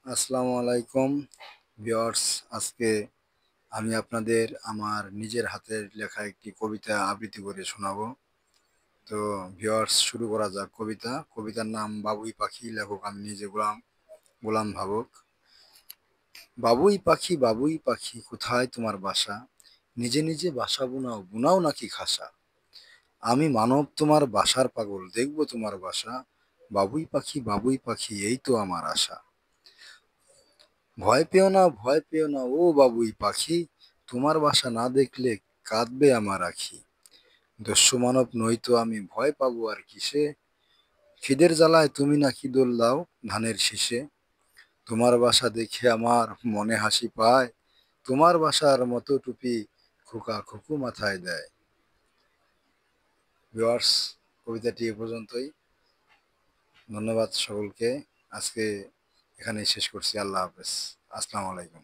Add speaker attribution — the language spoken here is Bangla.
Speaker 1: আসসালামু আলাইকুম ভিউয়ার্স। আজকে আমি আপনাদের আমার নিজের হাতের লেখা একটি কবিতা আবৃত্তি করে শোনাবো। তো ভিউয়ার্স, শুরু করা যাক। কবিতার নাম বাবুই পাখি। লেখক আমি নিজে, গোলাম গোলাম ভাবুক। বাবুই পাখি কোথায় তোমার বাসা? নিজে নিজে বাসা বুনাও, বুনাও নাকি খাসা? আমি মানব তোমার বাসার পাগল, দেখবো তোমার বাসা। বাবুই পাখি এই তো আমার আশা। ভয় পেও না ও বাবুই পাখি, তোমার বাসা না দেখলে কাঁদবে আমার আখি। দস্যু মানব নয়তো আমি, ভয় পাবো আর কিসে? খিদের জ্বালায় তুমি নাকি দোল দাও ধানের শীষে। তোমার বাসা দেখে আমার মনে হাসি পায়, তোমার বাসার মতো টুপি খোকা খোকু মাথায় দেয়। ভিউয়ার্স, কবিতাটি এ পর্যন্তই। ধন্যবাদ সকলকে। আজকে এখানেই শেষ করছি। আল্লাহ হাফেজ। আসসালামু আলাইকুম।